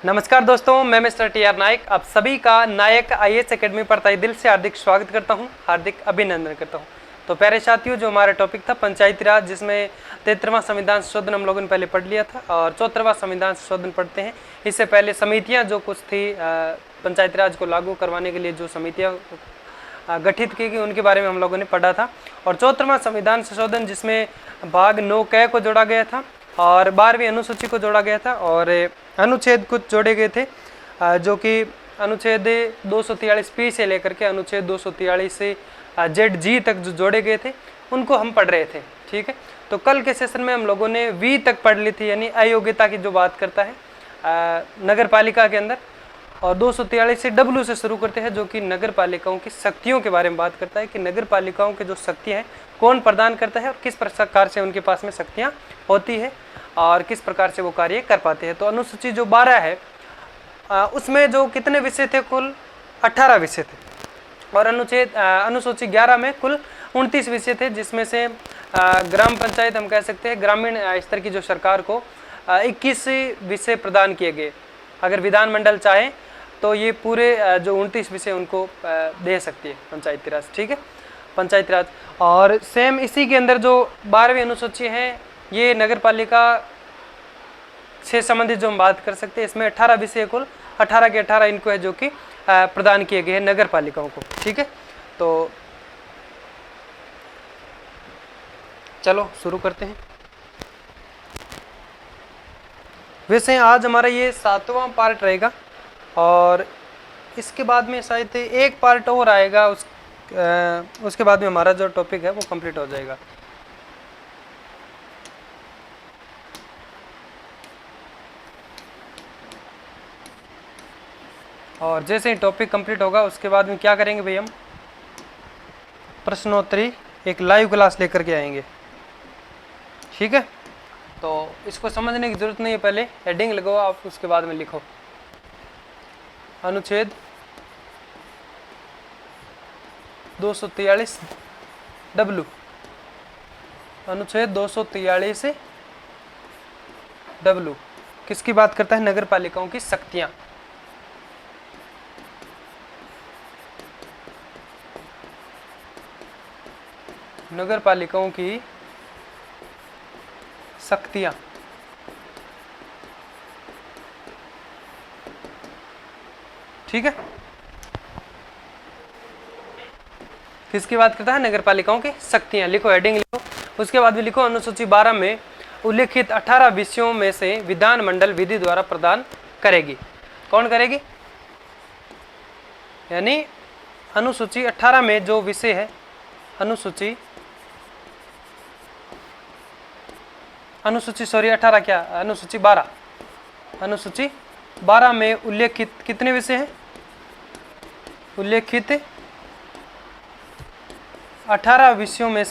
नमस्कार दोस्तों, मैं मिस्टर टी.आर. नायक आप सभी का नायक आईएएस एकेडमी पर तहे दिल से हार्दिक स्वागत करता हूं, हार्दिक अभिनंदन करता हूं। तो प्यारे साथियों, जो हमारा टॉपिक था पंचायती राज, जिसमें 73वां संविधान संशोधन हम लोगों ने पहले पढ़ लिया था और 74वां संविधान संशोधन पढ़ते हैं। इससे पहले समितियां जो कुछ थी पंचायती राज को लागू करवाने के लिए जो समितियां गठित की गई उनके बारे में हम लोगों ने पढ़ा था। और 74वां संविधान संशोधन जिसमें भाग 9 को जोड़ा गया था और 12वीं अनुसूची को जोड़ा गया था और अनुच्छेद कुछ जोड़े गए थे, जो कि अनुच्छेद 243 से लेकर के अनुच्छेद 243 से ZG तक जो जोड़े गए थे उनको हम पढ़ रहे थे। ठीक है, तो कल के सेशन में हम लोगों ने V तक पढ़ ली थी, यानी अयोग्यता की जो बात करता है नगर पालिका के अंदर, और 243 से W से शुरू करते हैं, जो कि नगर पालिकाओं की शक्तियों के बारे में बात करता है कि नगर पालिकाओं के जो शक्तियाँ हैं कौन प्रदान करता है और किस प्रकार से उनके पास में शक्तियाँ होती है और किस प्रकार से वो कार्य कर पाते हैं। तो अनुसूची जो 12 है उसमें जो कितने विषय थे, कुल 18 विषय थे और अनुसूची 11 में कुल 29 विषय थे, जिसमें से ग्राम पंचायत हम कह सकते हैं ग्रामीण स्तर की जो सरकार को 21 विषय प्रदान किए गए। अगर विधानमंडल चाहे तो ये पूरे जो 29 विषय उनको दे सकती है पंचायती राज। ठीक है, पंचायती राज। और सेम इसी के अंदर जो 12वीं अनुसूची है, ये नगर पालिका से संबंधित जो हम बात कर सकते हैं, इसमें 18 विषय कुल 18 के 18 इनको है जो कि प्रदान किए गए हैं नगर पालिकाओं को। ठीक है, तो चलो शुरू करते हैं। वैसे आज हमारा ये 7वां पार्ट रहेगा और इसके बाद में शायद एक पार्ट और आएगा, उसके बाद में हमारा जो टॉपिक है वो कंप्लीट हो जाएगा। और जैसे ही टॉपिक कंप्लीट होगा उसके बाद में क्या करेंगे भाई, हम प्रश्नोत्तरी एक लाइव क्लास लेकर के आएंगे। ठीक है, तो इसको समझने की जरूरत नहीं है, पहले हेडिंग लगाओ आप, उसके बाद में लिखो अनुच्छेद 243 W। अनुच्छेद 243 W किसकी बात करता है? नगर पालिकाओं की शक्तियां। नगर पालिकाओं की शक्तियां। ठीक है, किसकी बात करता है? नगर पालिकाओं की शक्तियां। लिखो, हेडिंग लिखो, उसके बाद भी लिखो अनुसूची 12 में उल्लेखित 18 विषयों में से विधानमंडल विधि द्वारा प्रदान करेगी। कौन करेगी? यानी अनुसूची 18 में जो विषय है, अनुसूची 18 क्या, अनुसूची 12, अनुसूची 12 में उल्लेखित कितने विषय हैं? उल्लेखित 18 विषयों में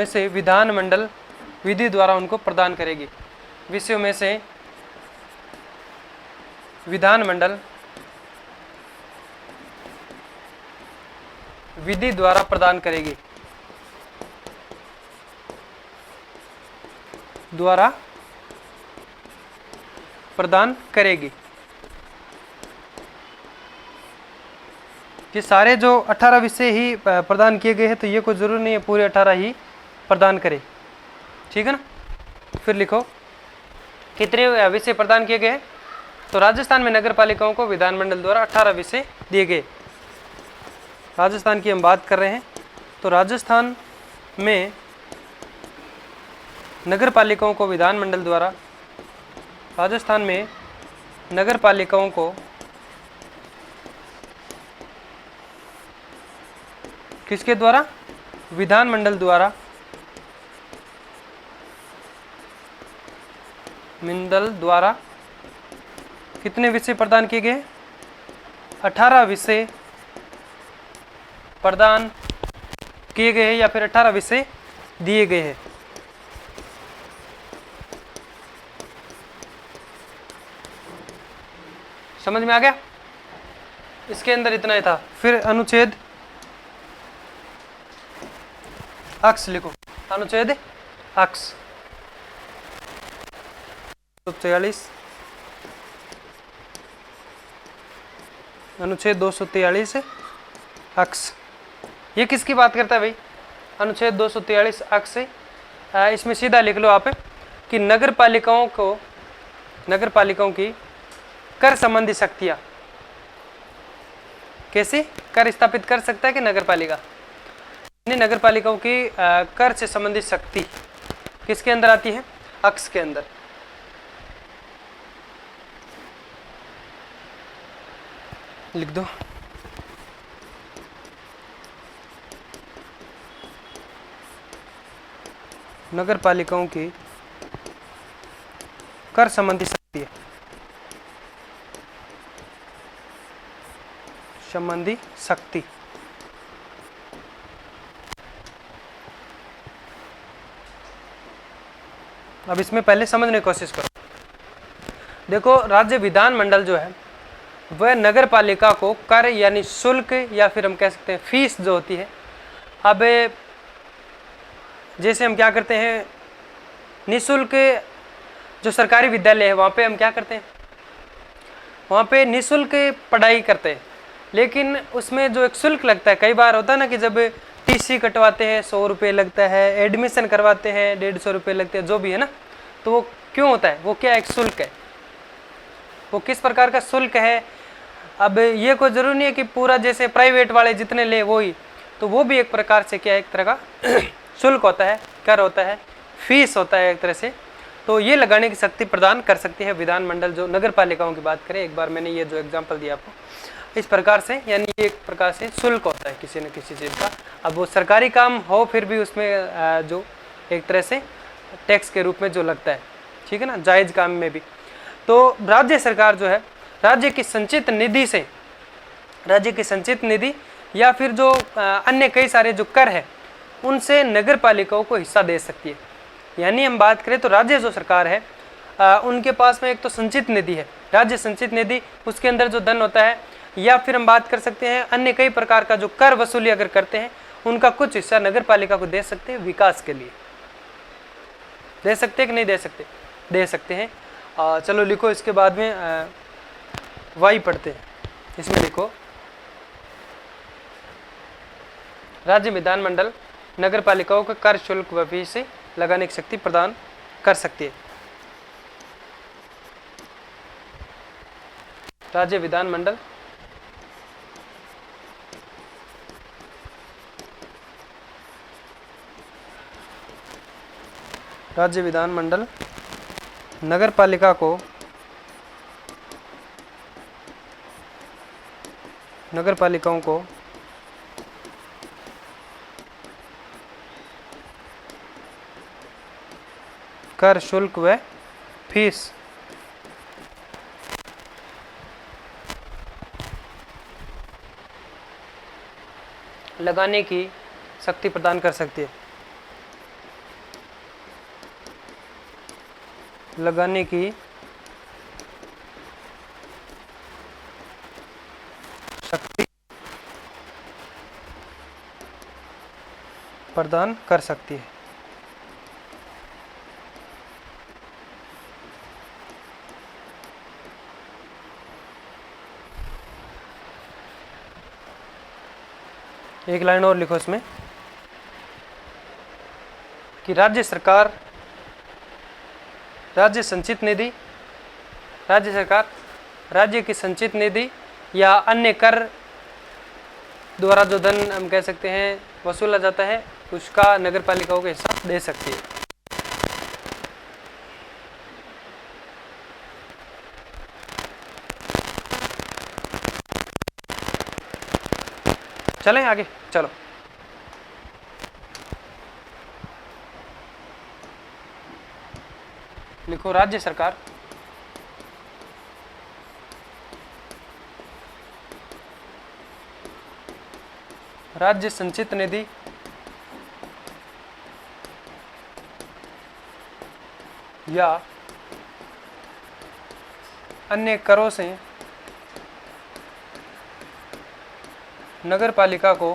से विधानमंडल विधि द्वारा उनको प्रदान करेगी। विषयों में से विधानमंडल विधि द्वारा प्रदान करेगी, द्वारा प्रदान करेगी। ये सारे जो 18 विषय ही प्रदान किए गए हैं, तो ये कोई जरूरी नहीं है पूरे 18 ही प्रदान करे। ठीक है ना, फिर लिखो कितने विषय प्रदान किए गए हैं। तो राजस्थान में नगर पालिकाओं को विधानमंडल द्वारा 18 विषय दिए गए। राजस्थान की हम बात कर रहे हैं, तो राजस्थान में नगर पालिकाओं को विधानमंडल द्वारा, राजस्थान में नगर पालिकाओं को किसके द्वारा? विधानमंडल द्वारा, मंडल द्वारा कितने विषय प्रदान किए गए? 18 विषय प्रदान किए गए हैं या फिर 18 विषय दिए गए हैं। समझ में आ गया? इसके अंदर इतना ही था। फिर अनुच्छेद अक्ष लिखो, अनुच्छेद अक्ष। 243 अनुच्छेद 243 अक्स, ये किसकी बात करता है भाई? अनुच्छेद 243 अक्स से इसमें सीधा लिख लो आप कि नगर पालिकाओं की कर संबंधी शक्तियां कैसे कर स्थापित कर सकता है कि नगर पालिका, नगर पालिकाओं की कर से संबंधित शक्ति किसके अंदर आती है? अक्स के अंदर। लिख दो नगर पालिकाओं की कर संबंधी शक्ति अब इसमें पहले समझने की कोशिश करो। देखो, राज्य विधानमंडल जो है वह नगर पालिका को कर यानी शुल्क या फिर हम कह सकते हैं फीस जो होती है, अब जैसे हम क्या करते हैं, निःशुल्क जो सरकारी विद्यालय है वहाँ पे हम क्या करते हैं, वहाँ पे निःशुल्क पढ़ाई करते हैं, लेकिन उसमें जो एक शुल्क लगता है, कई बार होता है ना कि जब टीसी कटवाते हैं 100 रुपये लगता है, एडमिशन करवाते हैं 150 रुपये लगते हैं, जो भी है ना, तो वो क्यों होता है? वो क्या एक शुल्क है, वो किस प्रकार का शुल्क है। अब ये कोई ज़रूरी नहीं है कि पूरा जैसे प्राइवेट वाले जितने ले वो ही, तो वो भी एक प्रकार से क्या, एक तरह का शुल्क होता है, कर होता है, फीस होता है एक तरह से। तो ये लगाने की शक्ति प्रदान कर सकती है विधानमंडल, जो नगर पालिकाओं की बात करें। एक बार मैंने ये जो एग्जांपल दिया आपको, इस प्रकार से, यानी ये एक प्रकार से शुल्क होता है किसी न किसी चीज़ का। अब वो सरकारी काम हो फिर भी उसमें जो एक तरह से टैक्स के रूप में जो लगता है, ठीक है ना, जायज़ काम में भी। तो राज्य सरकार जो है राज्य की संचित निधि या फिर जो अन्य कई सारे जो कर है उनसे नगर पालिकाओं को हिस्सा दे सकती है। यानी हम बात करें तो राज्य जो सरकार है उनके पास में एक तो संचित निधि है, राज्य संचित निधि, उसके अंदर जो धन होता है, या फिर हम बात कर सकते हैं अन्य कई प्रकार का जो कर वसूली अगर करते हैं उनका कुछ हिस्सा नगर पालिका को दे सकते हैं विकास के लिए। दे सकते हैं कि नहीं दे सकते? दे सकते हैं। चलो लिखो, इसके बाद में वाई पढ़ते हैं। इसमें लिखो, राज्य विधानमंडल नगर पालिकाओं को कर शुल्क व फीस से लगाने की शक्ति प्रदान कर सकती है। राज्य विधानमंडल नगर पालिकाओं को कर शुल्क व फीस लगाने की शक्ति प्रदान कर सकती है। लगाने की शक्ति प्रदान कर सकती है। एक लाइन और लिखो इसमें कि राज्य सरकार राज्य की संचित निधि या अन्य कर द्वारा जो धन हम कह सकते हैं वसूला जाता है उसका नगर पालिकाओं को हिस्सा दे सकती है। चलें आगे, चलो। लिखो, राज्य सरकार राज्य संचित निधि या अन्य करों से नगर पालिका को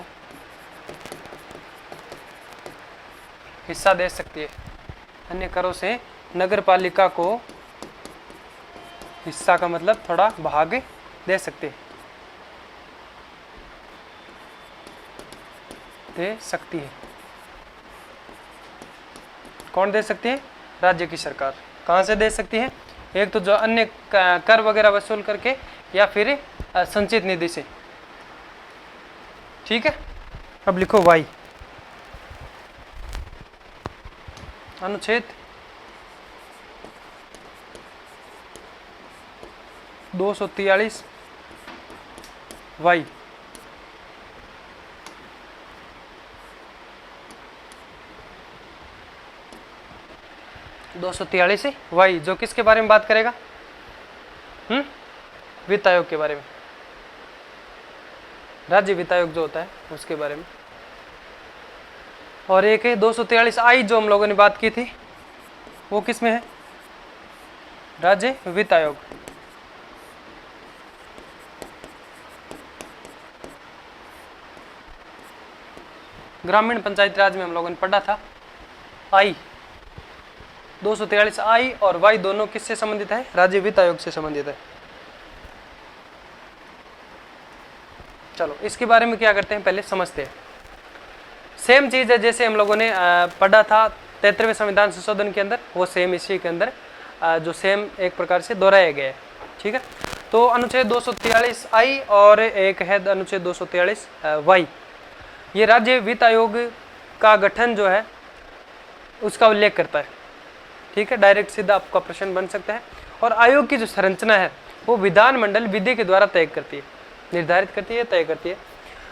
हिस्सा दे सकती है। अन्य करों से नगर पालिका को हिस्सा का मतलब थोड़ा भाग दे सकती है, दे सकती है। कौन दे सकती है? राज्य की सरकार। कहाँ से दे सकती है? एक तो जो अन्य कर वगैरह वसूल करके, या फिर संचित निधि से। ठीक है, अब लिखो वाई। अनुच्छेद 243 वाई। वाई जो किसके बारे में बात करेगा? वित्त आयोग के बारे में, राज्य वित्त आयोग जो होता है उसके बारे में। और एक है 243 आई जो हम लोगों ने बात की थी, वो किस में है? राज्य वित्त आयोग। ग्रामीण पंचायती राज में हम लोगों ने पढ़ा था आई। 243 आई और वाई दोनों किससे संबंधित है? राज्य वित्त आयोग से संबंधित है। चलो इसके बारे में क्या करते हैं, पहले समझते हैं। सेम चीज है जैसे हम लोगों ने पढ़ा था 73वें संविधान संशोधन के अंदर, वो सेम इसी के अंदर जो सेम एक प्रकार से दोहराया गया है। ठीक है, तो अनुच्छेद 243 आई और एक है अनुच्छेद 243 वाई, ये राज्य वित्त आयोग का गठन जो है उसका उल्लेख करता है। ठीक है, डायरेक्ट सीधा आपका प्रश्न बन सकता है। और आयोग की जो संरचना है वो विधानमंडल विधि के द्वारा तय करती है, निर्धारित करती है, तय करती है।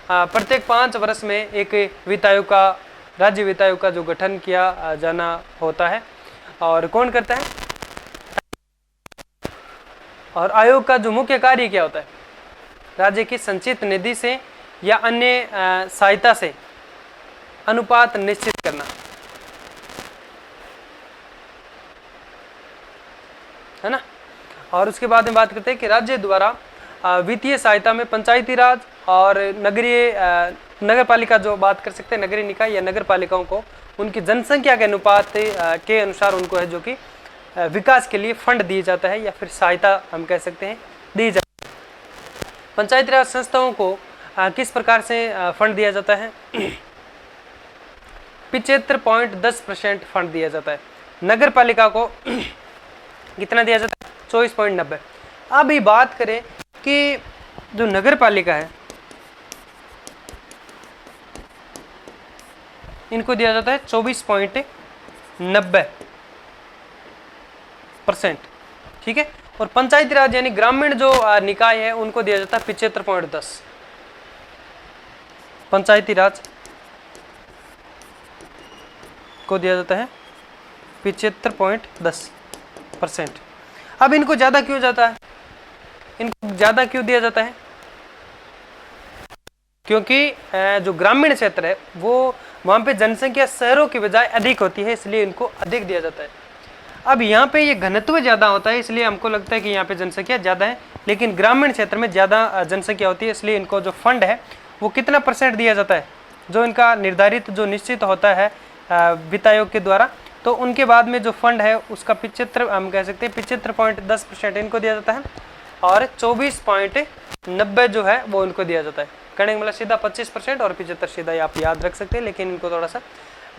प्रत्येक 5 वर्ष में एक वित्त आयोग का, राज्य वित्त आयोग का जो गठन किया जाना होता है। और कौन करता है? और आयोग का जो मुख्य कार्य क्या होता है? राज्य की संचित निधि से या अन्य सहायता से अनुपात निश्चित करना, है ना। और उसके बाद में बात करते हैं कि राज्य द्वारा वित्तीय सहायता में पंचायती राज और नगरीय नगर पालिका जो बात कर सकते हैं, नगरीय निकाय या नगर पालिकाओं को उनकी जनसंख्या के अनुपात के अनुसार उनको है जो कि विकास के लिए फंड दिया जाता है, या फिर सहायता हम कह सकते हैं दी जाती है। पंचायती राज संस्थाओं को किस प्रकार से फंड दिया जाता है? 75.10% फंड दिया जाता है। नगर पालिका को कितना दिया जाता है? 24.90। अभी बात करें कि जो नगर पालिका है इनको दिया जाता है 24.90%। ठीक है, और पंचायती राज यानी ग्रामीण जो निकाय है उनको दिया जाता है 75.10। पंचायती राज को दिया जाता है 75.10%। अब इनको ज्यादा क्यों जाता है? इनको ज्यादा क्यों दिया जाता है? क्योंकि जो ग्रामीण क्षेत्र है वो वहां पे जनसंख्या शहरों की बजाय अधिक होती है, इसलिए इनको अधिक दिया जाता है। अब यहाँ पे ये घनत्व ज्यादा होता है, इसलिए हमको लगता है कि यहाँ पे जनसंख्या ज्यादा है, लेकिन ग्रामीण क्षेत्र में ज्यादा जनसंख्या होती है, इसलिए इनको जो फंड है वो कितना % दिया जाता है, जो इनका निर्धारित जो निश्चित होता है वित्त आयोग के द्वारा। तो उनके बाद में जो फंड है उसका 75 हम कह सकते हैं 75.10% इनको दिया जाता है, और 24.90 जो है वो उनको दिया जाता है। करने मतलब सीधा 25% और 75 सीधा आप याद रख सकते हैं, लेकिन इनको थोड़ा सा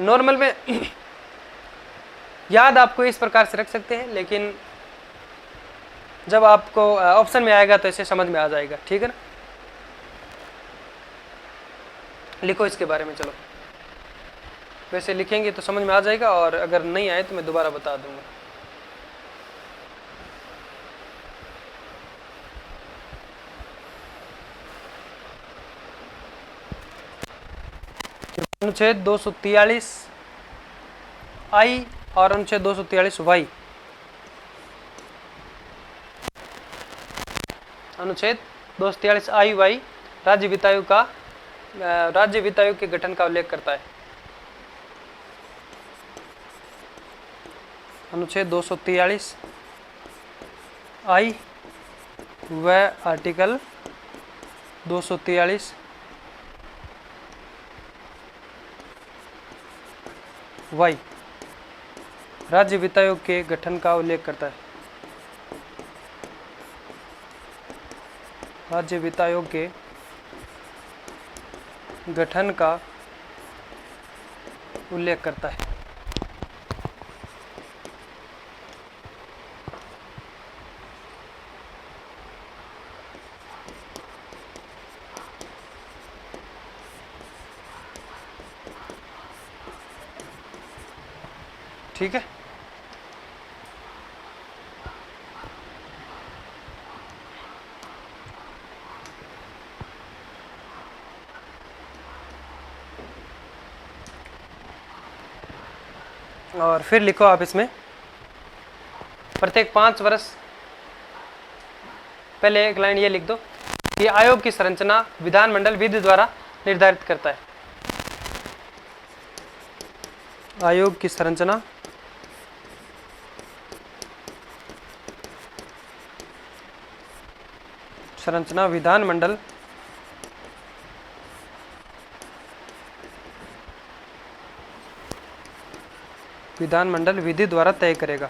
नॉर्मल में याद आपको इस प्रकार से रख सकते हैं, लेकिन जब आपको ऑप्शन में आएगा तो इसे समझ में आ जाएगा। ठीक है ना, लिखो इसके बारे में। चलो वैसे लिखेंगे तो समझ में आ जाएगा, और अगर नहीं आए तो मैं दोबारा बता दूंगा। अनुच्छेद 243 आई और अनुच्छेद 243 वाई। अनुच्छेद 243 आई वाई राज्य वित्त आयोग का, राज्य वित्त आयोग के गठन का उल्लेख करता है। अनुच्छेद 243 आई व आर्टिकल 243 वाई राज्य वित्त आयोग के गठन का उल्लेख करता है। राज्य वित्त आयोग के गठन का उल्लेख करता है। ठीक है, और फिर लिखो आप इसमें प्रत्येक 5 वर्ष, पहले एक लाइन ये लिख दो कि आयोग की संरचना विधानमंडल विधि द्वारा निर्धारित करता है। आयोग की संरचना विधानमंडल विधि द्वारा तय करेगा,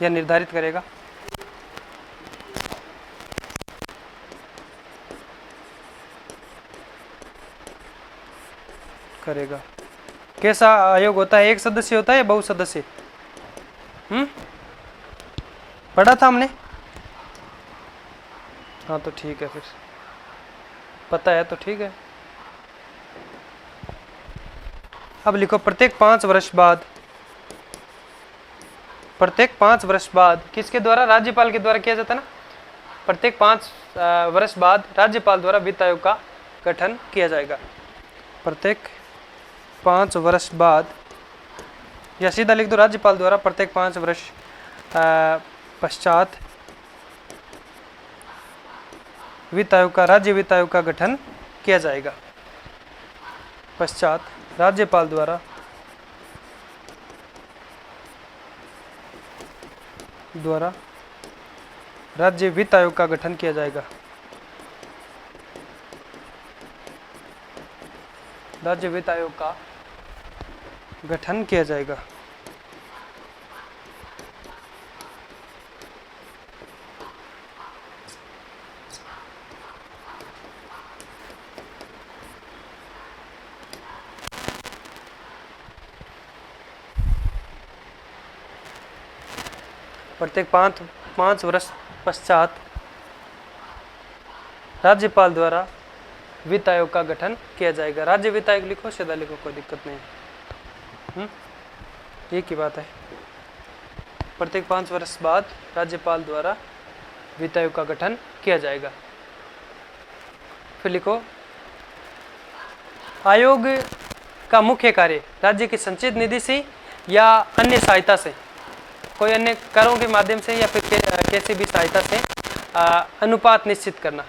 या निर्धारित करेगा। कैसा आयोग होता है? एक सदस्य होता है या बहुसदस्य? पढ़ा था हमने? हाँ तो ठीक है, फिर पता है तो ठीक है। अब लिखो प्रत्येक 5 वर्ष बाद किसके द्वारा? राज्यपाल के द्वारा किया जाता है ना। प्रत्येक 5 वर्ष बाद राज्यपाल द्वारा वित्त आयोग का गठन किया जाएगा। प्रत्येक 5 वर्ष बाद, या सीधा लिख दो राज्यपाल द्वारा प्रत्येक 5 वर्ष पश्चात राज्य वित्त आयोग का गठन किया जाएगा। पश्चात राज्यपाल द्वारा राज्य वित्त आयोग का गठन किया जाएगा। राज्य वित्त आयोग का गठन किया जाएगा। प्रत्येक 5 वर्ष पश्चात राज्यपाल द्वारा वित्त आयोग का गठन किया जाएगा। राज्य वित्त आयोग लिखो, सीधा लिखो, कोई दिक्कत नहीं है। एक ही बात है। प्रत्येक 5 वर्ष बाद राज्यपाल द्वारा वित्त आयोग का गठन किया जाएगा। फिर लिखो आयोग का मुख्य कार्य राज्य की संचित निधि से या अन्य सहायता से, कोई अन्य करों के माध्यम से या फिर कैसी भी सहायता से अनुपात निश्चित करना।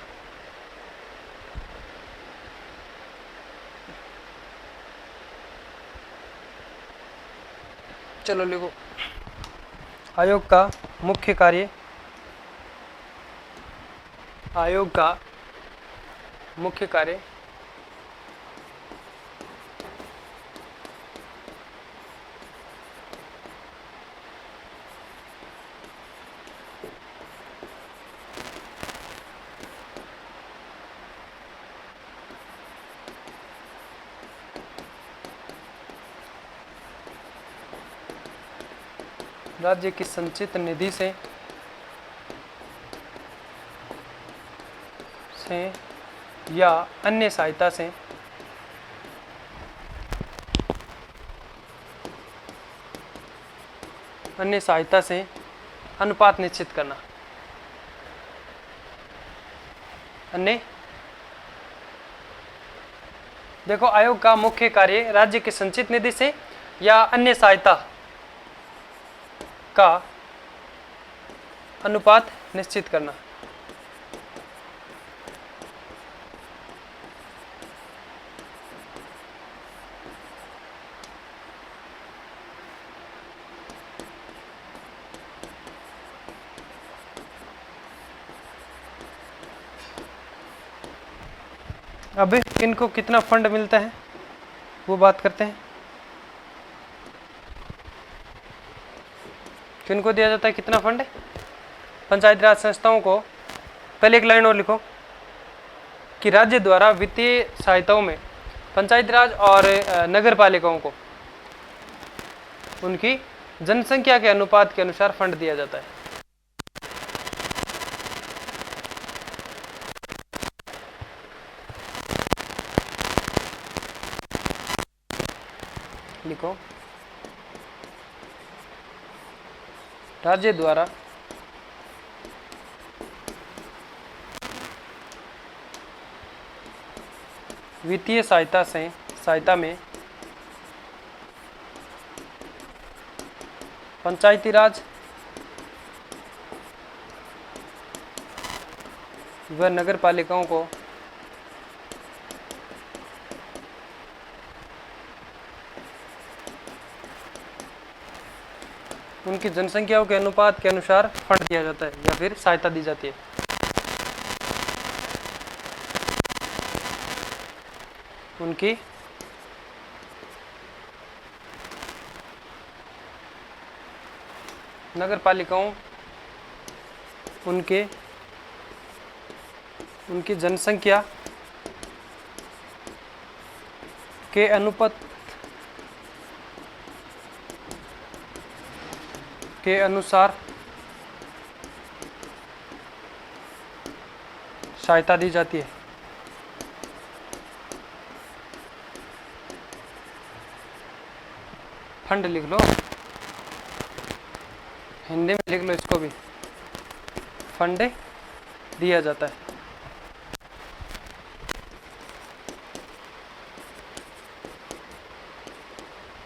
चलो लिखो आयोग का मुख्य कार्य राज्य की संचित निधि से या अन्य सहायता से अनुपात निश्चित करना। देखो आयोग का मुख्य कार्य राज्य की संचित निधि से या अन्य सहायता का अनुपात निश्चित करना। अब इनको कितना फंड मिलता है वो बात करते हैं। किनको दिया जाता है, कितना फंड? पंचायती राज संस्थाओं को। पहले एक लाइन और लिखो कि राज्य द्वारा वित्तीय सहायताओं में पंचायती राज और नगर पालिकाओं को उनकी जनसंख्या के अनुपात के अनुसार फंड दिया जाता है। लिखो, राज्य द्वारा वित्तीय सहायता में पंचायती राज व नगर पालिकाओं को उनकी जनसंख्याओं के अनुपात के अनुसार फंड दिया जाता है या फिर सहायता दी जाती है। उनकी नगर पालिकाओं उनकी जनसंख्या के अनुपात के अनुसार सहायता दी जाती है। फंड लिख लो, हिंदी में लिख लो इसको भी, फंड दिया जाता है।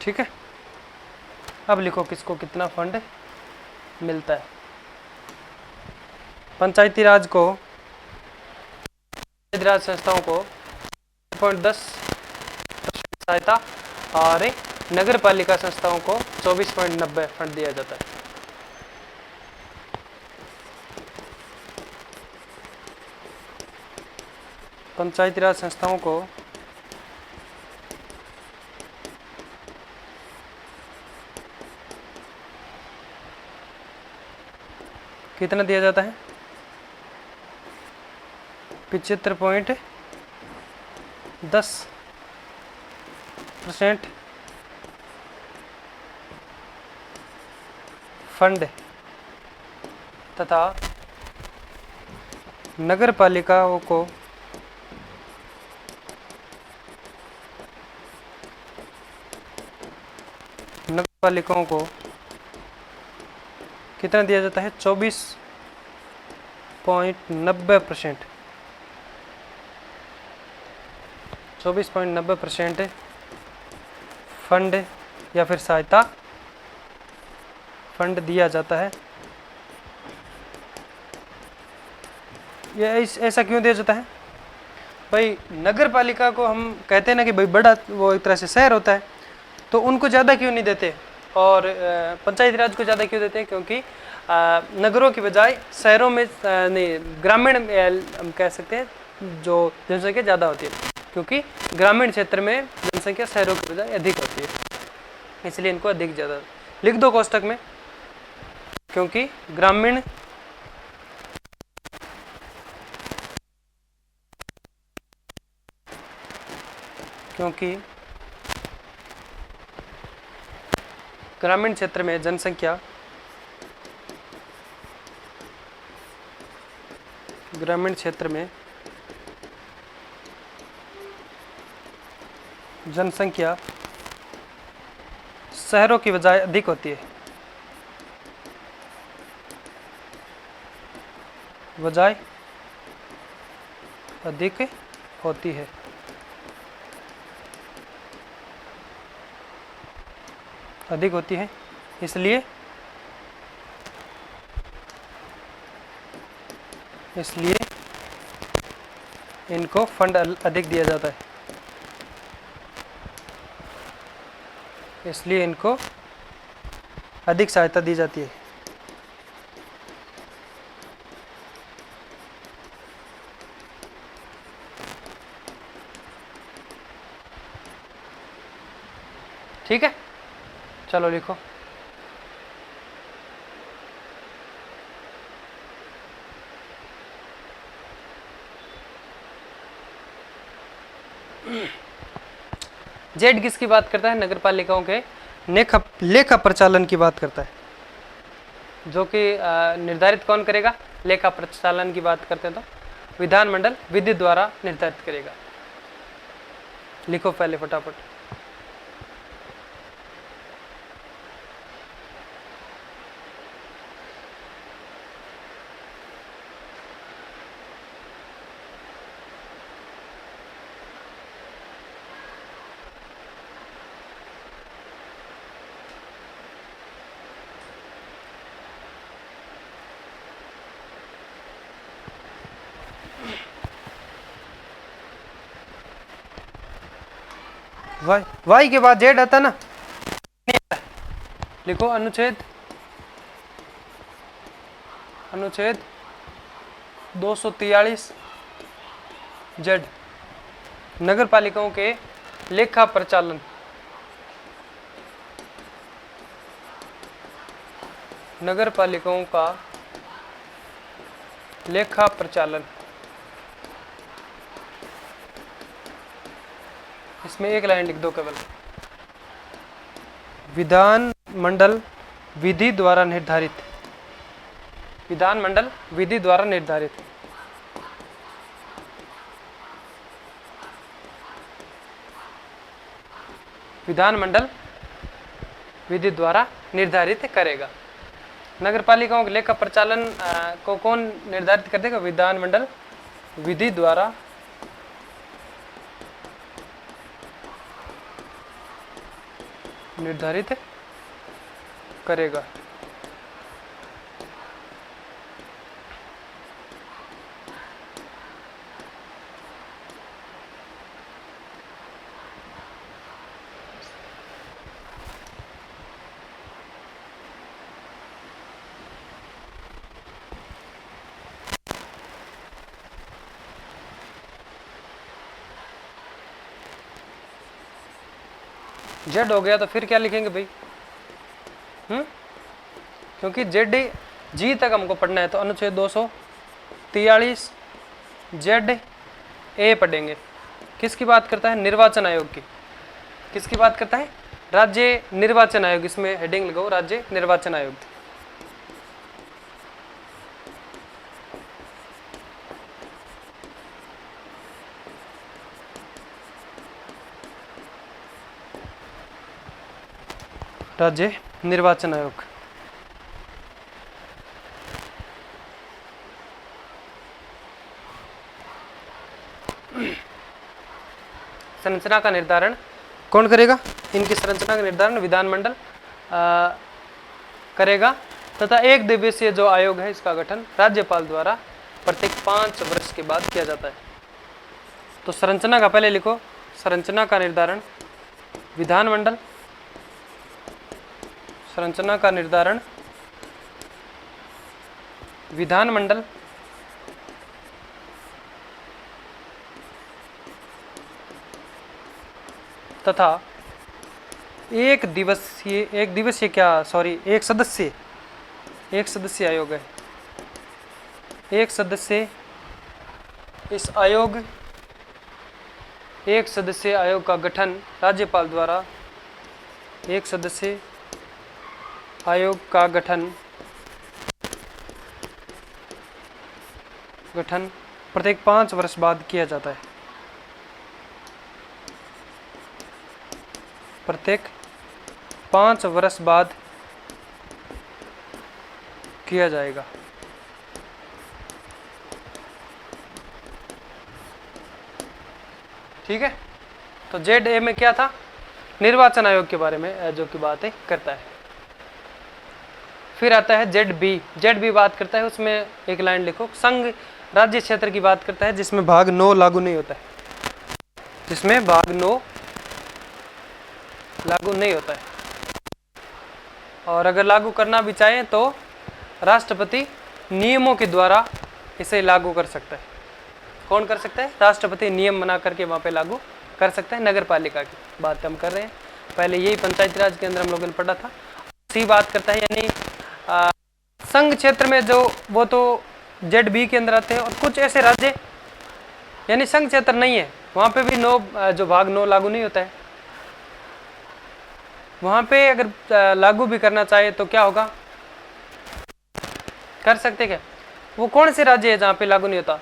ठीक है, अब लिखो किसको कितना फंड मिलता है। पंचायती राज संस्थाओं को 10 सहायता और नगर पालिका संस्थाओं को 24.90 फंड दिया जाता है। पंचायती राज संस्थाओं को कितना दिया जाता है? 75.10% फंड तथा नगर पालिकाओं को कितना दिया जाता है? 24.90%। 24.90% फंड या फिर सहायता फंड दिया जाता है। ये ऐसा क्यों दिया जाता है भाई? नगर पालिका को हम कहते हैं ना कि भाई बड़ा वो एक तरह से शहर होता है, तो उनको ज़्यादा क्यों नहीं देते और पंचायती राज को ज़्यादा क्यों देते हैं? क्योंकि नगरों की बजाय शहरों में नहीं, ग्रामीण हम कह सकते हैं जो जनसंख्या ज़्यादा होती है, क्योंकि ग्रामीण क्षेत्र में जनसंख्या शहरों की बजाय अधिक होती है, इसलिए इनको अधिक ज़्यादा लिख दो कोष्टक में। क्योंकि ग्रामीण क्षेत्र में जनसंख्या शहरों की बजाय अधिक होती है। अधिक होती है, इसलिए इनको फंड अधिक दिया जाता है। इसलिए इनको अधिक सहायता दी जाती है। ठीक है, चलो लिखो। जेड किसकी बात करता है? नगर पालिकाओं के लेखा प्रचालन की बात करता है, जो कि निर्धारित कौन करेगा? लेखा प्रचालन की बात करते हैं तो विधानमंडल विधि द्वारा निर्धारित करेगा। लिखो पहले फटाफट। वाई वाई के बाद जेड आता ना, लिखो अनुच्छेद 243 जेड नगर पालिकाओं के लेखा प्रचालन, नगर पालिकाओं का लेखा प्रचालन। इसमें एक लाइन लिख दो केवल, विधानमंडल विधि द्वारा निर्धारित, विधानमंडल विधि द्वारा निर्धारित। विधानमंडल विधि द्वारा निर्धारित करेगा। नगर पालिकाओं के लेखा प्रचालन को कौन निर्धारित कर देगा? विधानमंडल विधि द्वारा निर्धारित करेगा। जेड हो गया तो फिर क्या लिखेंगे भाई? क्योंकि जेड जी तक हमको पढ़ना है तो अनुच्छेद 243 जेड ए पढ़ेंगे। किसकी बात करता है? निर्वाचन आयोग की। किसकी बात करता है? राज्य निर्वाचन आयोग। इसमें हेडिंग लगाओ, राज्य निर्वाचन आयोग। राज्य निर्वाचन आयोग। संरचना का निर्धारण कौन करेगा? इनकी संरचना का निर्धारण विधानमंडल करेगा तथा एक दिवसीय जो आयोग है इसका गठन राज्यपाल द्वारा प्रत्येक 5 वर्ष के बाद किया जाता है। तो संरचना का पहले लिखो, संरचना का निर्धारण विधानमंडल, संरचना का निर्धारण विधानमंडल तथा एक सदस्यीय आयोग है। एक सदस्यीय आयोग का गठन राज्यपाल द्वारा, एक सदस्यीय आयोग का गठन प्रत्येक 5 वर्ष बाद किया जाता है। प्रत्येक 5 वर्ष बाद किया जाएगा। ठीक है। तो जेड ए में क्या था? निर्वाचन आयोग के बारे में जो की बातें करता है। फिर आता है जेड बी। जेड बी बात करता है, उसमें एक लाइन लिखो, संघ राज्य क्षेत्र की बात करता है जिसमें भाग 9 लागू नहीं होता है, जिसमें भाग 9 लागू नहीं होता है। और अगर लागू करना भी चाहें तो राष्ट्रपति नियमों के द्वारा इसे लागू कर सकता है। कौन कर सकता है? राष्ट्रपति नियम बना करके वहाँ पे लागू कर सकता है। नगर पालिका की बात हम कर रहे हैं, पहले यही पंचायती राज के अंदर हम लोगों ने पढ़ा था। सी बात करता है यानी संघ क्षेत्र में जो, वो तो जेड बी के अंदर आते हैं। और कुछ ऐसे राज्य यानी संघ क्षेत्र नहीं है वहाँ पे भी नो, जो भाग नो लागू नहीं होता है। वहाँ पे अगर लागू भी करना चाहे तो क्या होगा, कर सकते क्या? वो कौन से राज्य है जहाँ पे लागू नहीं होता?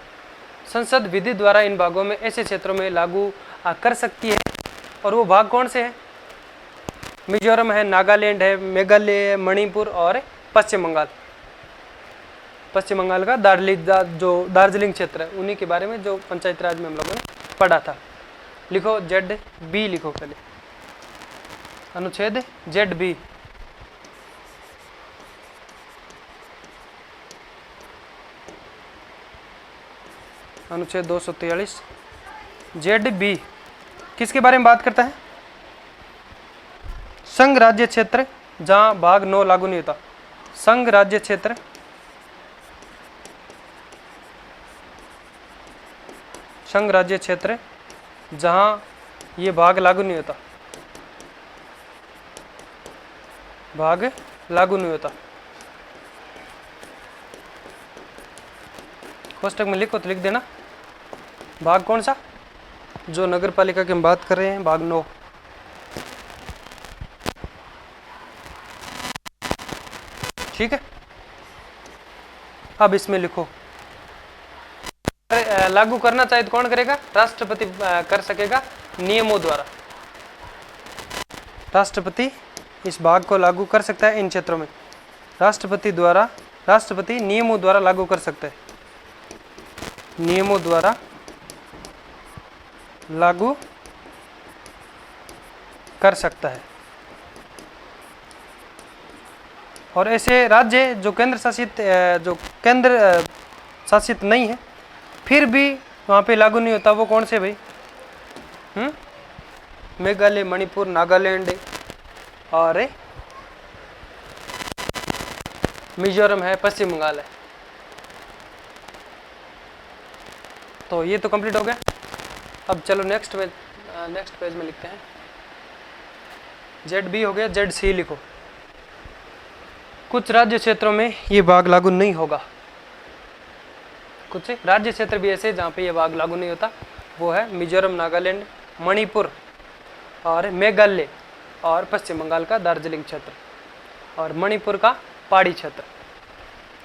संसद विधि द्वारा इन भागों में ऐसे क्षेत्रों में लागू कर सकती है। और वो भाग कौन से हैं? मिजोरम है, नागालैंड है, मेघालय, मणिपुर और पश्चिम बंगाल। पश्चिम बंगाल का दार्जिलिंग क्षेत्र है, उन्हीं के बारे में जो पंचायती राज में हम लोगों ने पढ़ा था। लिखो ZB, लिखो पहले अनुच्छेद ZB। अनुच्छेद 243 ZB किसके बारे में बात करता है? संघ राज्य क्षेत्र जहां भाग 9 लागू नहीं होता। संघ राज्य क्षेत्र जहां ये भाग लागू नहीं होता, भाग लागू नहीं होता। कोष्टक में लिखो तो लिख देना भाग कौन सा, जो नगर पालिका की हम बात कर रहे हैं, भाग 9। ठीक है, अब इसमें लिखो लागू करना चाहे तो कौन करेगा? राष्ट्रपति कर सकेगा नियमों द्वारा। राष्ट्रपति इस भाग को लागू कर सकता है इन क्षेत्रों में। राष्ट्रपति नियमों द्वारा लागू कर सकता है, नियमों द्वारा लागू कर सकता है। और ऐसे राज्य जो केंद्र शासित नहीं है फिर भी वहाँ पे लागू नहीं होता, वो कौन से भाई? मेघालय, मणिपुर, नागालैंड और मिजोरम है, पश्चिम बंगाल है। तो ये तो कंप्लीट हो गया। अब चलो नेक्स्ट पेज में लिखते हैं। ZB हो गया, ZC लिखो। कुछ राज्य क्षेत्रों में ये भाग लागू नहीं होगा। कुछ राज्य क्षेत्र भी ऐसे जहाँ पे ये भाग लागू नहीं होता, वो है मिजोरम, नागालैंड, मणिपुर और मेघालय और पश्चिम बंगाल का दार्जिलिंग क्षेत्र और मणिपुर का पहाड़ी क्षेत्र।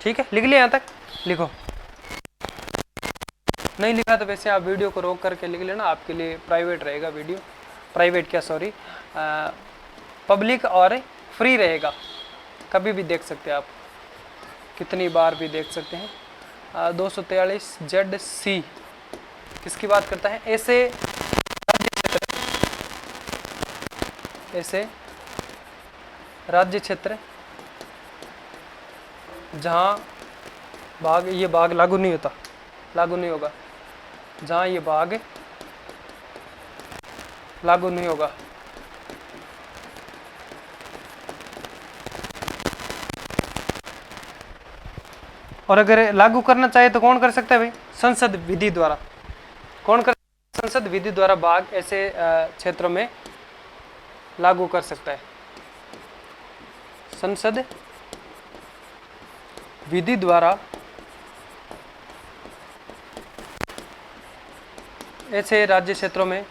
ठीक है, लिख लिया यहाँ तक? लिखो। नहीं लिखा तो वैसे आप वीडियो को रोक करके लिख लेना, आपके लिए प्राइवेट रहेगा वीडियो। प्राइवेट क्या, सॉरी, पब्लिक और फ्री रहेगा, कभी भी देख सकते हैं आप, कितनी बार भी देख सकते हैं। 243 ZC किसकी बात करता है? ऐसे राज्य क्षेत्र जहाँ ये भाग लागू नहीं होगा, जहाँ ये भाग लागू नहीं होगा। और अगर लागू करना चाहे तो कौन कर सकता है भाई? संसद विधि द्वारा। कौन कर? संसद विधि द्वारा भाग ऐसे क्षेत्रों में लागू कर सकता है। संसद विधि द्वारा ऐसे राज्य क्षेत्रों में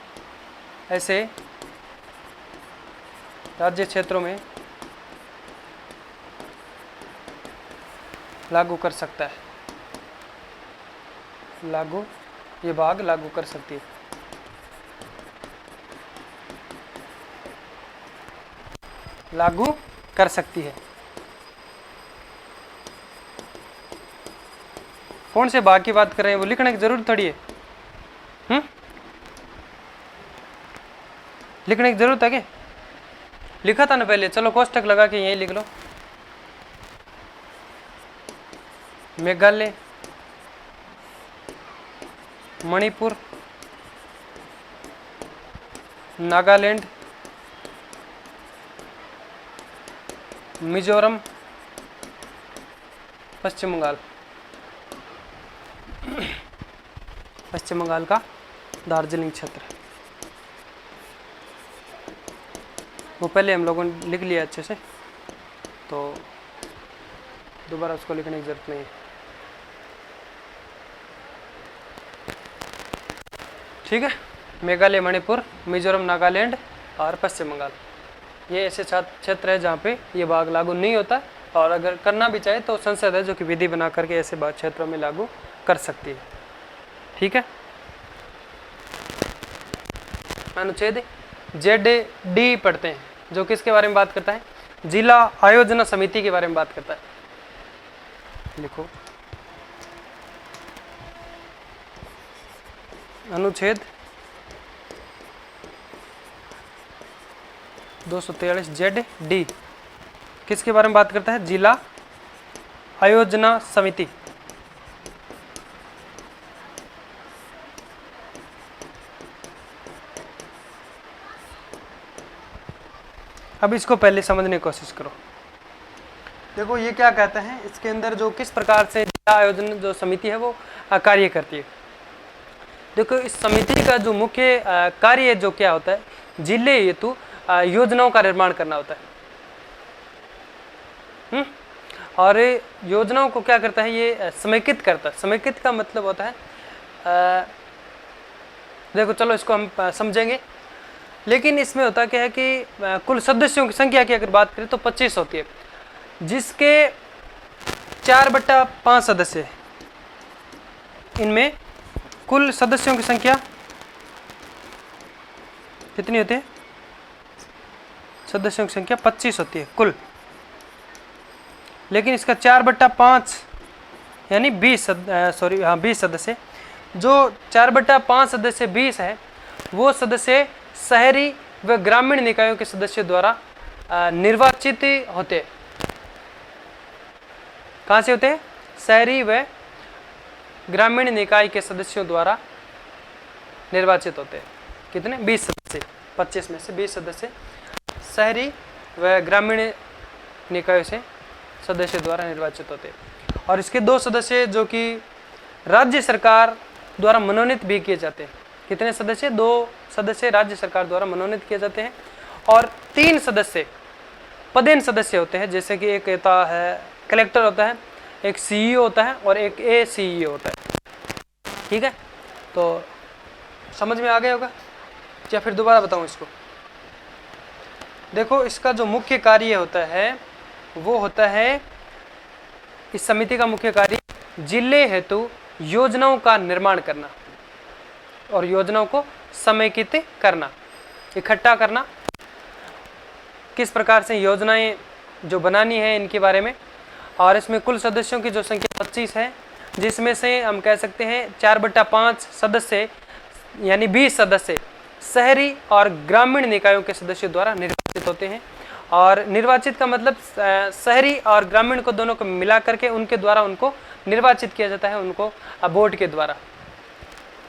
लागू कर सकता है। ये भाग लागू कर सकती है। लागू कर सकती है। कौन से भाग की बात कर रहे हैं वो लिखने की जरूरत थोड़ी है। लिखने की जरूरत है क्या? लिखा था ना पहले, चलो कोष्टक लगा के यही लिख लो। मेघालय, मणिपुर, नागालैंड, मिजोरम, पश्चिम बंगाल। पश्चिम बंगाल का दार्जिलिंग क्षेत्र, वो पहले हम लोगों ने लिख लिया अच्छे से, तो दोबारा उसको लिखने की जरूरत नहीं है। ठीक है, मेघालय, मणिपुर, मिजोरम, नागालैंड और पश्चिम बंगाल। ये ऐसे क्षेत्र है जहाँ पे ये भाग लागू नहीं होता, और अगर करना भी चाहे तो संसद है जो कि विधि बना करके ऐसे क्षेत्रों में लागू कर सकती है। ठीक है। अनुच्छेद ZD पढ़ते हैं, जो किसके बारे में बात करता है? जिला आयोजना समिति के बारे में बात करता है। लिखो, अनुच्छेद 243 ZD किसके बारे में बात करता है? जिला आयोजना समिति। अब इसको पहले समझने की कोशिश करो। देखो ये क्या कहते हैं, इसके अंदर जो किस प्रकार से जिला आयोजन जो समिति है वो कार्य करती है। देखो इस समिति का जो मुख्य कार्य जो क्या होता है, जिले हेतु योजनाओं का निर्माण करना होता है। और योजनाओं को क्या करता है, ये समेकित करता है। समेकित का मतलब होता है देखो चलो इसको हम समझेंगे, लेकिन इसमें होता क्या है कि कुल सदस्यों की संख्या की अगर बात करें तो 25 होती है, जिसके 4/5 सदस्य। इनमें कुल सदस्यों की संख्या कितनी होती है? सदस्यों की संख्या 25 होती है कुल, लेकिन इसका 4/5 यानी 20 सदस्य। जो 4/5 सदस्य 20 है, वो सदस्य शहरी व ग्रामीण निकायों के सदस्यों द्वारा निर्वाचित होते हैं। कहाँ से होते हैं? शहरी व ग्रामीण निकाय के सदस्यों द्वारा निर्वाचित होते हैं। कितने? 20 सदस्य। 25 में से 20 सदस्य शहरी व ग्रामीण निकायों से सदस्य द्वारा निर्वाचित होते हैं। और इसके 2 सदस्य जो कि राज्य सरकार द्वारा मनोनीत भी किए जाते हैं। कितने सदस्य? 2 सदस्य राज्य सरकार द्वारा मनोनीत किए जाते हैं, और 3 सदस्य पदेन सदस्य होते हैं, जैसे कि एक होता है कलेक्टर होता है, एक CEO होता है और एक ACE होता है। ठीक है, तो समझ में आ गया होगा या फिर दोबारा बताऊं इसको? देखो इसका जो मुख्य कार्य होता है वो होता है, इस समिति का मुख्य कार्य जिले हेतु योजनाओं का निर्माण करना और योजनाओं को समेकित करना, इकट्ठा करना, किस प्रकार से योजनाएं जो बनानी है इनके बारे में। और इसमें कुल सदस्यों की जो संख्या 25 है, जिसमें से हम कह सकते हैं 4/5 सदस्य यानी 20 सदस्य शहरी और ग्रामीण निकायों के सदस्यों द्वारा निर्वाचित होते हैं। और निर्वाचित का मतलब शहरी और ग्रामीण को दोनों को मिला करके उनके द्वारा उनको निर्वाचित किया जाता है, उनको बोर्ड के द्वारा।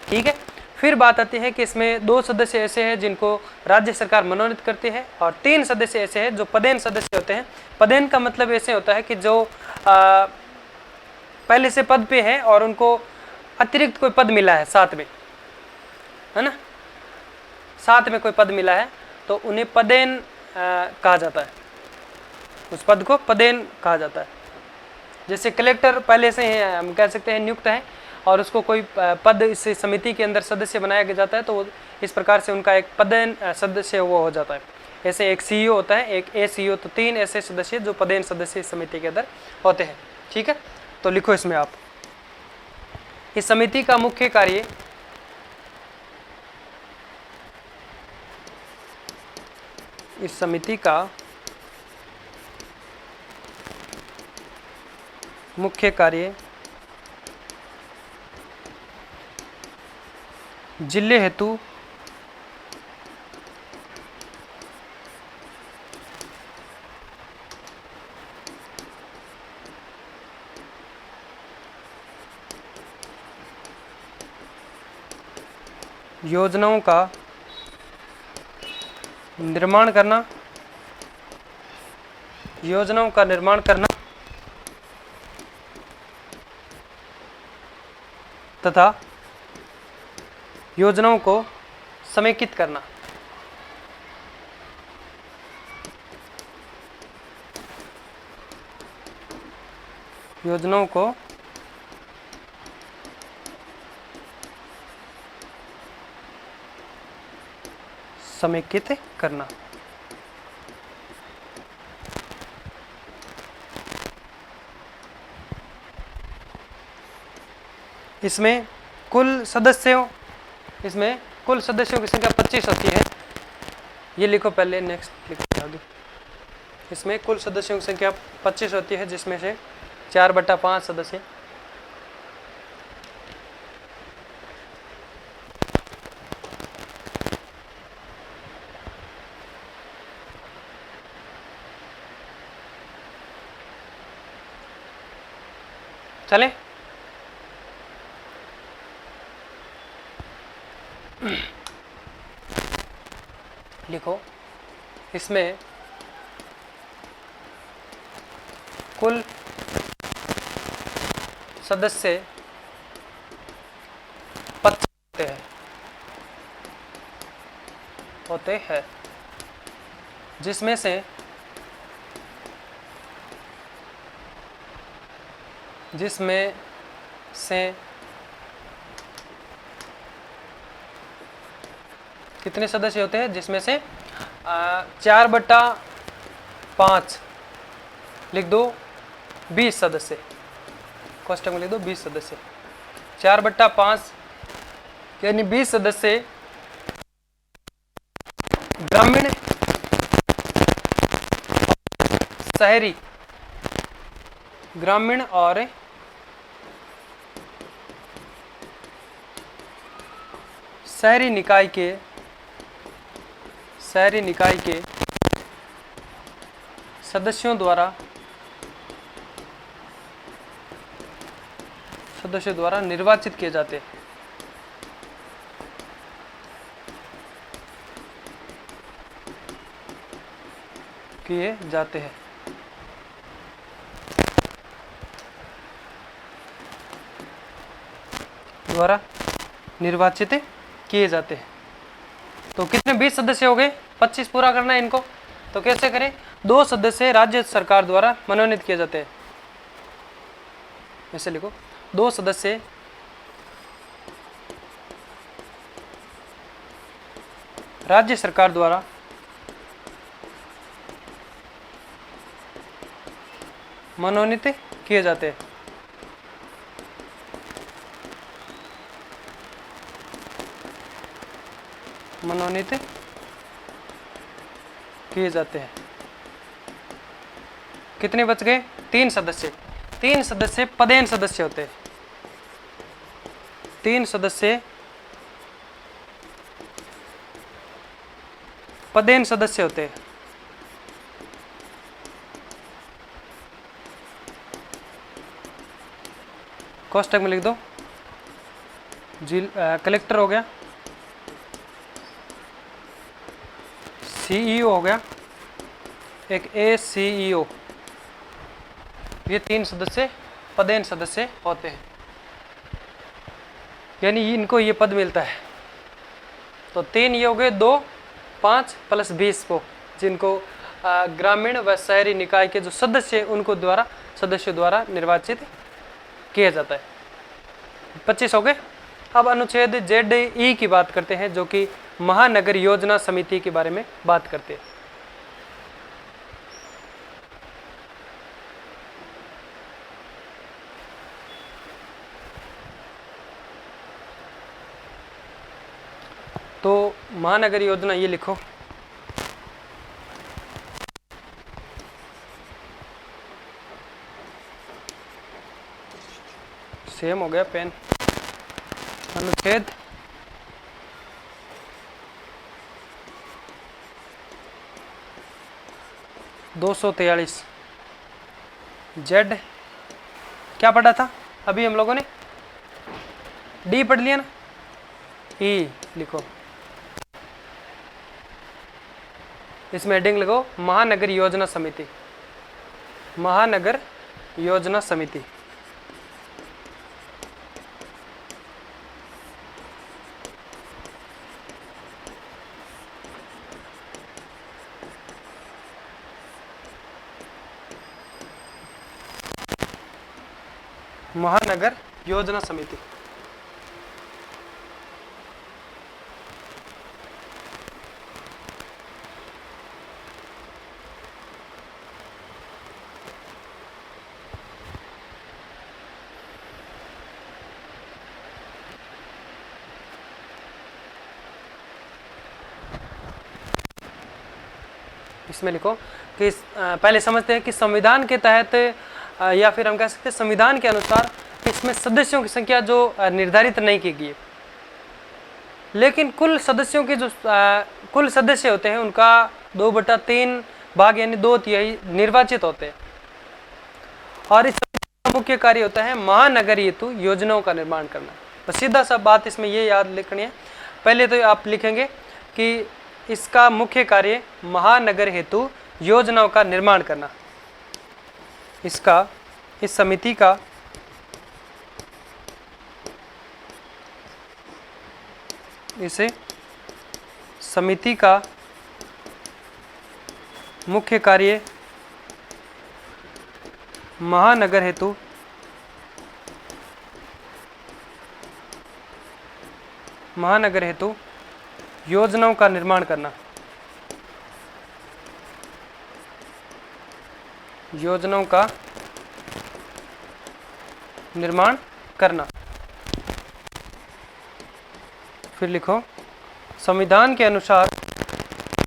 ठीक है, फिर बात आती है कि इसमें 2 सदस्य ऐसे हैं जिनको राज्य सरकार मनोनीत करती है, और 3 सदस्य ऐसे हैं जो पदेन सदस्य होते हैं। पदेन का मतलब ऐसे होता है कि जो पहले से पद पे है और उनको अतिरिक्त कोई पद मिला है साथ में, है ना, साथ में कोई पद मिला है तो उन्हें पदेन कहा जाता है। उस पद को पदेन कहा जाता है। जैसे कलेक्टर पहले से हम कह सकते हैं नियुक्त है और उसको कोई पद इस समिति के अंदर सदस्य बनाया जाता है, तो इस प्रकार से उनका एक पदेन सदस्य वो हो जाता है। ऐसे एक CEO होता है, एक ACO, तो 3 ऐसे सदस्य जो पदेन सदस्य इस समिति के अंदर होते हैं। ठीक है, तो लिखो इसमें आप, इस समिति का मुख्य कार्य इस समिति का मुख्य कार्य जिले हेतु योजनाओं का निर्माण करना, योजनाओं का निर्माण करना तथा योजनाओं को समेकित करना। योजनाओं को समेकित करना। इसमें कुल सदस्यों की संख्या 25 होती है। ये लिखो पहले, नेक्स्ट लिखो आगे। इसमें कुल सदस्यों की संख्या 25 होती है, जिसमें से 4/5 सदस्य चले। लिखो, इसमें कुल सदस्य 25 होते हैं, जिसमें से कितने सदस्य होते हैं? जिसमें से 4/5 लिख दो 20 सदस्य, कोष्टक में लिख दो 20 सदस्य। 4/5 यानी 20 सदस्य ग्रामीण शहरी, ग्रामीण और शहरी निकाय के सदस्यों द्वारा निर्वाचित किए जाते हैं। द्वारा निर्वाचित किए जाते हैं। तो कितने 20 सदस्य हो गए, 25 पूरा करना है इनको। तो कैसे करें? 2 सदस्य राज्य सरकार द्वारा मनोनीत किए जाते हैं। ऐसे लिखो, 2 सदस्य राज्य सरकार द्वारा मनोनीत किए जाते हैं। मनोनीत किए जाते हैं। कितने बच गए? 3 सदस्य। 3 सदस्य पदेन सदस्य होते हैं। 3 सदस्य पदेन सदस्य होते हैं। कोष्टक में लिख दो, कलेक्टर हो गया, सीईओ हो गया, एक एसीईओ। ये 3 सदस्य पदेन सदस्य होते हैं, यानी इनको ये पद मिलता है। तो 3 ये हो गए, 2 5 प्लस 20 को, जिनको ग्रामीण व शहरी निकाय के जो सदस्य उनको सदस्यों द्वारा निर्वाचित किया जाता है। 25 हो गए। अब अनुच्छेद ZE की बात करते हैं, जो कि महानगर योजना समिति के बारे में बात करते हैं। तो महानगर योजना ये लिखो, सेम हो गया पेन। अनुच्छेद Z क्या पढ़ा था अभी हम लोगों ने? D पढ़ लिया ना। E लिखो, इसमें हेडिंग लिखो महानगर योजना समिति। महानगर योजना समिति। महानगर योजना समिति। इसमें लिखो कि पहले समझते हैं कि संविधान के तहत या फिर हम कह सकते हैं संविधान के अनुसार इसमें सदस्यों की संख्या जो निर्धारित नहीं की गई है, लेकिन कुल सदस्यों के जो कुल सदस्य होते हैं उनका 2/3 भाग यानी 2/3 निर्वाचित होते हैं। और इस समिति का मुख्य कार्य होता है महानगर हेतु योजनाओं का निर्माण करना। बस सीधा सा बात इसमें ये याद लिखनी है। पहले तो आप लिखेंगे कि इसका मुख्य कार्य महानगर हेतु योजनाओं का निर्माण करना। इस समिति का मुख्य कार्य महानगर हेतु योजनाओं का निर्माण करना। योजनाओं का निर्माण करना। फिर लिखो संविधान के अनुसार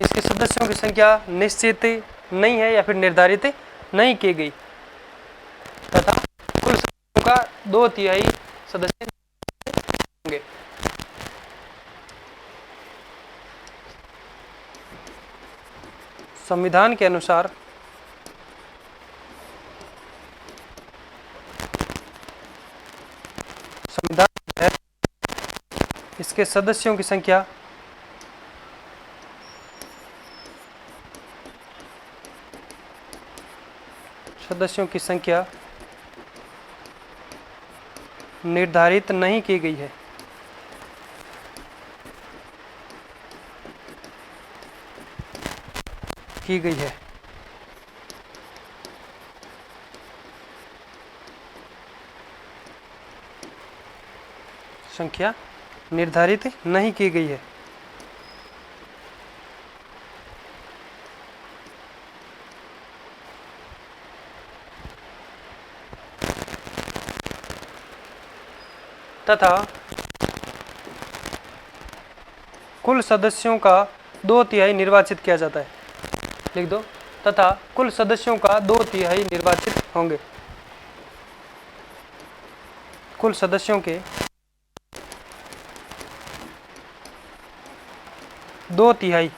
इसके सदस्यों की संख्या निश्चित नहीं है या फिर निर्धारित नहीं की गई तथा कुल सदस्यों का 2/3 सदस्य होंगे। संविधान के अनुसार इसके सदस्यों की संख्या निर्धारित नहीं की गई है। संख्या निर्धारित नहीं की गई है। तथा कुल सदस्यों का 2/3 निर्वाचित किया जाता है। लिख दो तथा कुल सदस्यों का 2/3 निर्वाचित होंगे। कुल सदस्यों के 2/3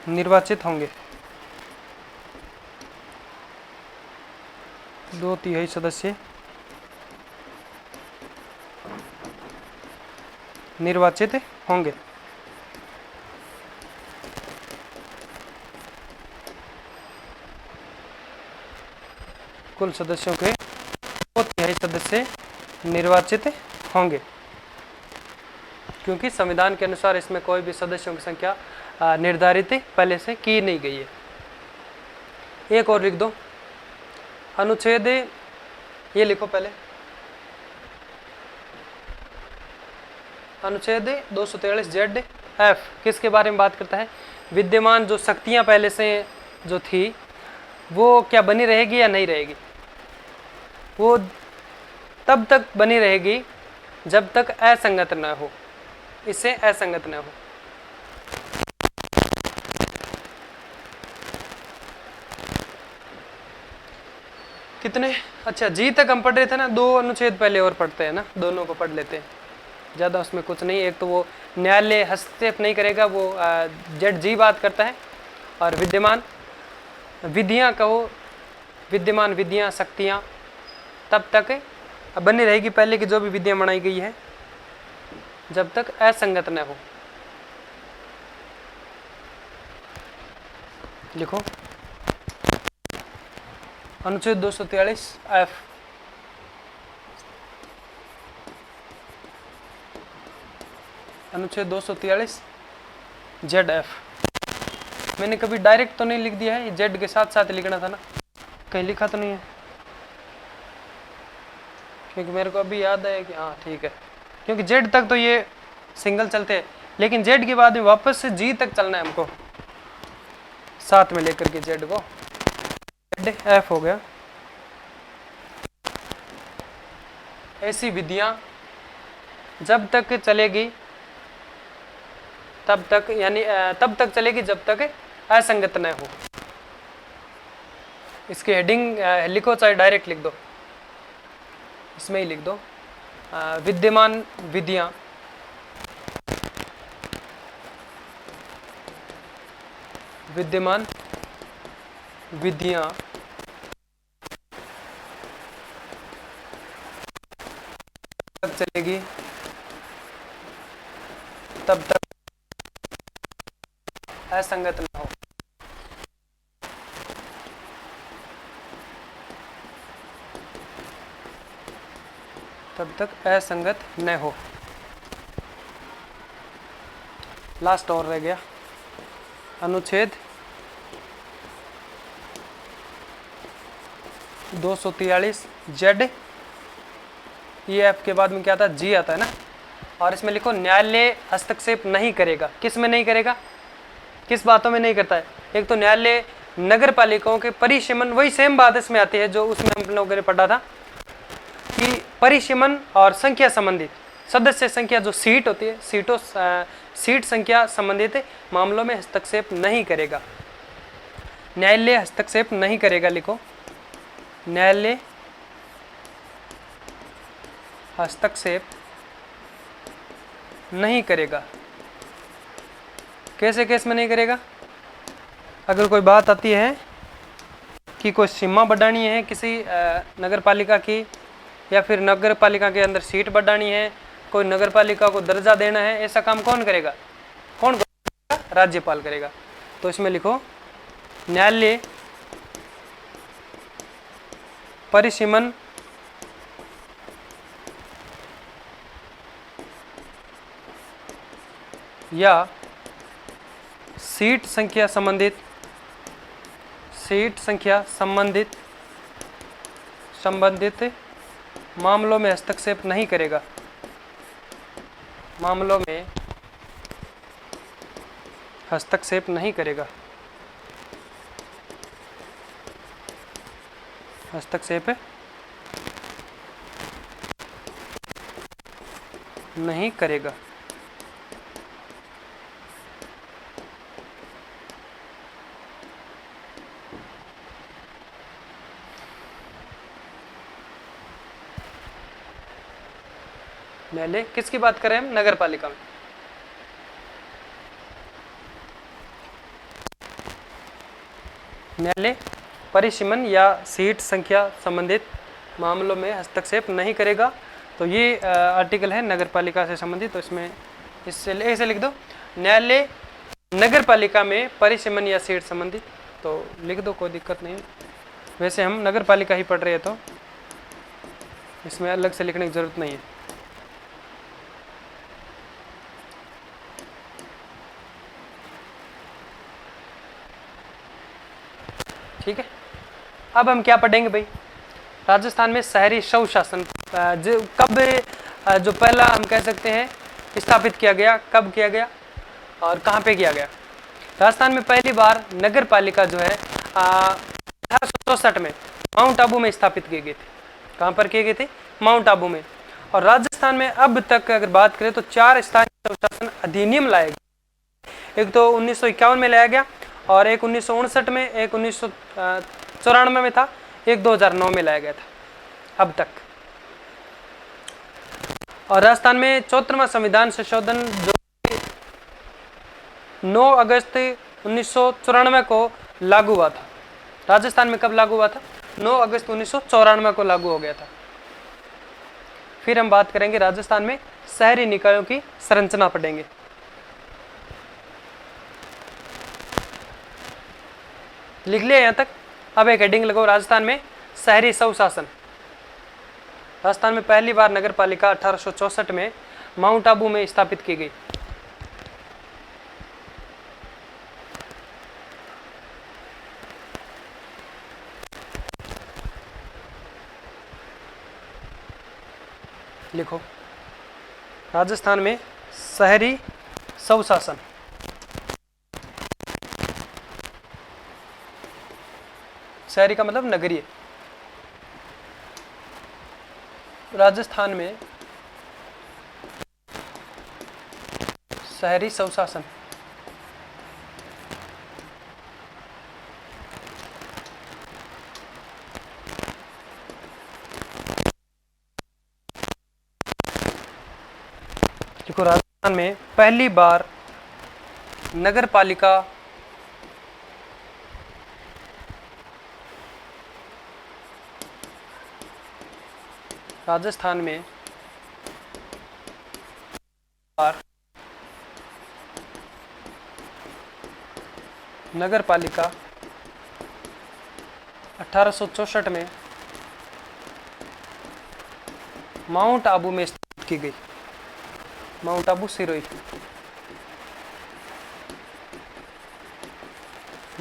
निर्वाचित होंगे। 2/3 सदस्य निर्वाचित होंगे। कुल सदस्यों के 2/3 सदस्य निर्वाचित होंगे, क्योंकि संविधान के अनुसार इसमें कोई भी सदस्यों की संख्या निर्धारित पहले से की नहीं गई है। एक और लिख दो अनुच्छेद, ये लिखो पहले, अनुच्छेद 243 ZF किसके बारे में बात करता है? विद्यमान जो शक्तियां पहले से जो थी वो क्या बनी रहेगी या नहीं रहेगी? वो तब तक बनी रहेगी जब तक असंगत न हो, इससे असंगत न हो। कितने, अच्छा जी तक हम पढ़ रहे थे ना, 2 अनुच्छेद पहले और पढ़ते हैं ना, दोनों को पढ़ लेते हैं, ज़्यादा उसमें कुछ नहीं। एक तो वो न्यायालय हस्तक्षेप नहीं करेगा, वो ZG बात करता है, और विद्यमान विधियाँ कहो, विद्यमान विधियाँ शक्तियाँ तब तक बनी रहेगी, पहले की जो भी विधियाँ बनाई गई है, जब तक असंगत न हो। लिखो अनुच्छेद 243 F, अनुच्छेद 243 ZF। मैंने कभी डायरेक्ट तो नहीं लिख दिया है, जेड के साथ साथ लिखना था ना, कहीं लिखा तो नहीं है, क्योंकि मेरे को अभी याद है कि हाँ ठीक है, क्योंकि जेड तक तो ये सिंगल चलते हैं, लेकिन जेड के बाद में वापस से जी तक चलना है हमको, साथ में लेकर के जेड को। एफ हो गया। ऐसी विधियां जब तक चलेगी तब तक, यानी तब तक चलेगी जब तक असंगत न हो। इसकी हेडिंग लिखो, चाहे डायरेक्ट लिख दो, इसमें ही लिख दो, विद्यमान विधियां विद्यमान विधियां तब चलेगी तब तक असंगत न हो। तब तक असंगत न हो। लास्ट और रह गया, अनुच्छेद 243 जेड, ई एफ के बाद में क्या आता है, जी आता है ना। और इसमें लिखो न्यायालय हस्तक्षेप नहीं करेगा। किस में नहीं करेगा, किस बातों में नहीं करता है? एक तो न्यायालय नगर पालिकाओं के परिसीमन, वही सेम बात इसमें आती है जो उसमें हम लोगों ने पढ़ा था कि परिसीमन और संख्या संबंधित, सदस्य संख्या जो सीट होती है, सीट संख्या संबंधित मामलों में हस्तक्षेप नहीं करेगा। न्यायालय हस्तक्षेप नहीं करेगा, लिखो न्यायालय हस्तक्षेप नहीं करेगा। कैसे केस में नहीं करेगा? अगर कोई बात आती है कि कोई सीमा बढ़ानी है किसी नगर पालिका की, या फिर नगर पालिका के अंदर सीट बढ़ानी है, कोई नगर पालिका को दर्जा देना है, ऐसा काम कौन करेगा? कौन करेगा? राज्यपाल करेगा। तो इसमें लिखो न्यायालय परिसीमन या सीट संख्या संबंधित मामलों में हस्तक्षेप नहीं करेगा। मामलों में हस्तक्षेप नहीं करेगा। हस्तक्षेप नहीं करेगा। न्यायालय किसकी बात करें हम? नगर पालिका में। न्यायालय परिसीमन या सीट संख्या संबंधित मामलों में हस्तक्षेप नहीं करेगा। तो ये आर्टिकल है नगर पालिका से संबंधित। तो इसमें इससे ऐसे लिख दो, न्यायालय नगर पालिका में परिसीमन या सीट संबंधित, तो लिख दो, कोई दिक्कत नहीं है। वैसे हम नगर पालिका ही पढ़ रहे हैं तो इसमें अलग से लिखने की जरूरत नहीं है। ठीक है, अब हम क्या पढ़ेंगे भाई? राजस्थान में शहरी स्वशासन जो कब जो पहला हम कह सकते हैं स्थापित किया गया, कब किया गया और कहाँ पे किया गया? राजस्थान में पहली बार नगर पालिका जो है 1864 में माउंट आबू में स्थापित की गई थी। कहाँ पर की गई थी? माउंट आबू में। और राजस्थान में अब तक अगर बात करें तो 4 स्थानीय स्वशासन अधिनियम लाए गए। एक तो 1951 में लाया गया, और एक 1959 में, एक 1994 में था, एक 2009 में लाया गया था अब तक। और राजस्थान में 74वां संविधान संशोधन जो 9 अगस्त 1994 को लागू हुआ था। राजस्थान में कब लागू हुआ था? 9 अगस्त 1994 को लागू हो गया था। फिर हम बात करेंगे राजस्थान में शहरी निकायों की संरचना पढ़ेंगे। लिख लिया यहाँ तक? अब एक हेडिंग लगाओ, राजस्थान में शहरी स्वशासन। राजस्थान में पहली बार नगर पालिका 1864 में माउंट आबू में स्थापित की गई। लिखो राजस्थान में शहरी स्वशासन। शहरी का मतलब नगरीय। राजस्थान में शहरी स्वशासन देखो, राजस्थान में पहली बार नगर पालिका राजस्थान में बार नगर पालिका 1864 में माउंट आबू में स्थापित की गई। माउंट आबू सिरोही,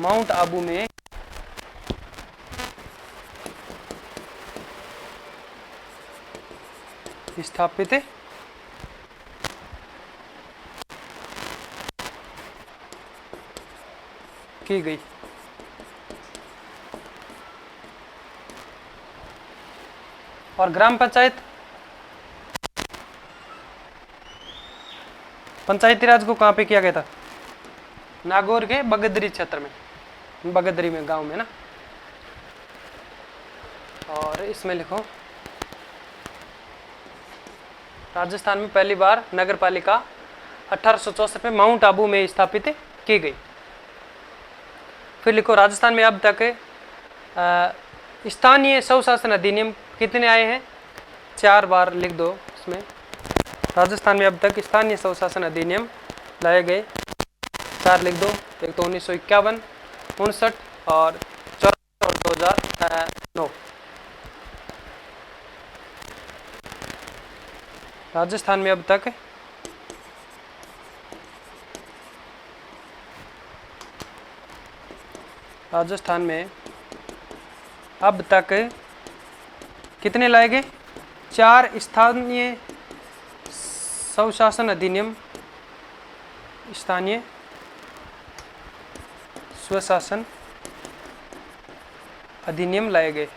माउंट आबू में स्थापित की गई। और ग्राम पंचायती राज को कहाँ पे किया गया था? नागौर के बगदरी क्षेत्र में, बगदरी में गांव में ना। और इसमें लिखो, राजस्थान में पहली बार नगर पालिका 1864 में माउंट आबू में स्थापित की गई। फिर लिखो, राजस्थान में अब तक स्थानीय स्वशासन अधिनियम कितने आए हैं? 4 बार लिख दो इसमें। राजस्थान में अब तक स्थानीय स्वशासन अधिनियम लाए गए, 4 लिख दो। एक तो 1951, 59 और 54 और 2009। राजस्थान में अब तक कितने लाए गए? 4 स्थानीय स्वशासन अधिनियम, स्थानीय स्वशासन अधिनियम लाए गए।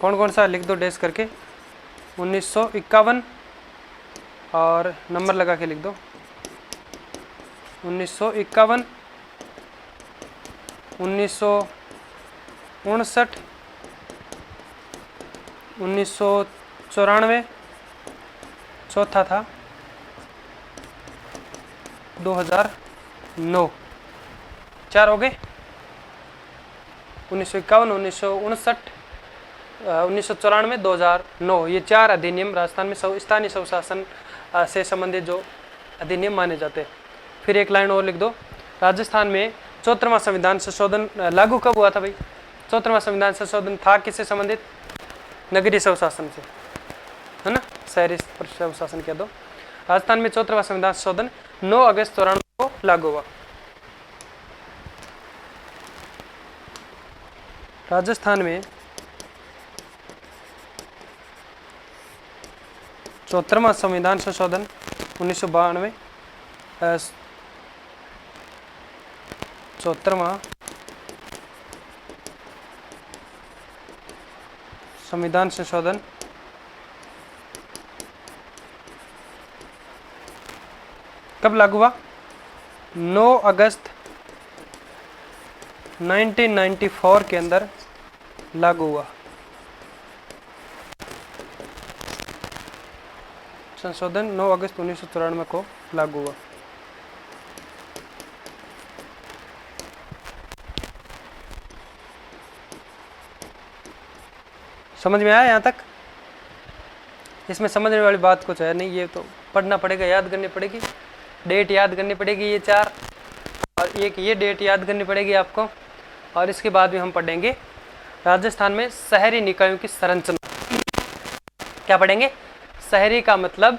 कौन कौन सा लिख दो डैश करके। 1951 और नंबर लगा के लिख दो। 1951, 1959, 1994, चौथा था 2009। 4 हो गए। 1951, 1959, 1994, 2009, ये 4 अधिनियम राजस्थान में स्थानीय स्वशासन से संबंधित जो अधिनियम माने जाते हैं। फिर एक लाइन और लिख दो, राजस्थान में 74वां संविधान संशोधन लागू कब हुआ था भाई? 74वां संविधान संशोधन था किससे संबंधित? नगरीय स्वशासन से, है ना, शहरी स्वशासन कह दो। राजस्थान में 74वां संविधान संशोधन 9 अगस्त 94 को लागू हुआ। राजस्थान में 74वां संविधान संशोधन 1992, 74वां संविधान संशोधन कब लागू हुआ? 9 अगस्त 1994 के अंदर लागू हुआ। संशोधन 9 अगस्त 1994 को लागू हुआ। समझ में आया यहाँ तक? इसमें समझने वाली बात कुछ है नहीं, ये तो पढ़ना पड़ेगा, याद करनी पड़ेगी, डेट याद करनी पड़ेगी ये 4, और एक ये डेट याद करनी पड़ेगी आपको। और इसके बाद में हम पढ़ेंगे राजस्थान में शहरी निकायों की संरचना। क्या पढ़ेंगे? शहरी का मतलब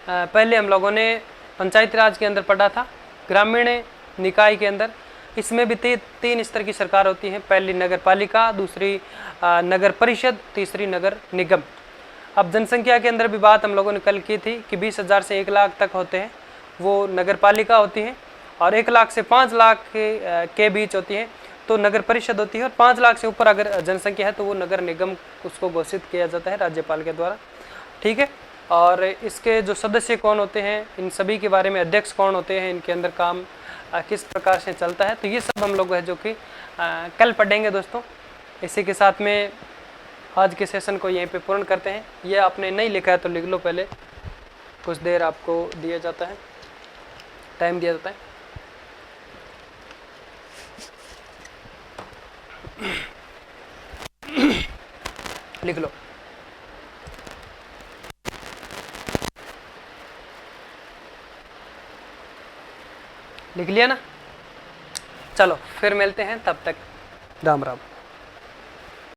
पहले हम लोगों ने पंचायती राज के अंदर पढ़ा था, ग्रामीण निकाय के अंदर। इसमें भी 3 स्तर की सरकार होती है, पहली नगर पालिका, दूसरी नगर परिषद, तीसरी नगर निगम। अब जनसंख्या के अंदर भी बात हम लोगों ने कल की थी कि 20,000 से 1 लाख तक होते हैं वो नगर पालिका होती है, और 1 लाख से 5 लाख के बीच होती है तो नगर परिषद होती है, और 5 लाख से ऊपर अगर जनसंख्या है तो वो नगर निगम उसको घोषित किया जाता है राज्यपाल के द्वारा। ठीक है, और इसके जो सदस्य कौन होते हैं, इन सभी के बारे में, अध्यक्ष कौन होते हैं, इनके अंदर काम किस प्रकार से चलता है, तो ये सब हम लोग है जो कि कल पढ़ेंगे दोस्तों। इसी के साथ में आज के सेशन को यहीं पे पूर्ण करते हैं। ये आपने नहीं लिखा है तो लिख लो, पहले कुछ देर आपको दिया जाता है, टाइम दिया जाता है। लिख लो। लिख लिया ना? चलो फिर मिलते हैं, तब तक राम राम।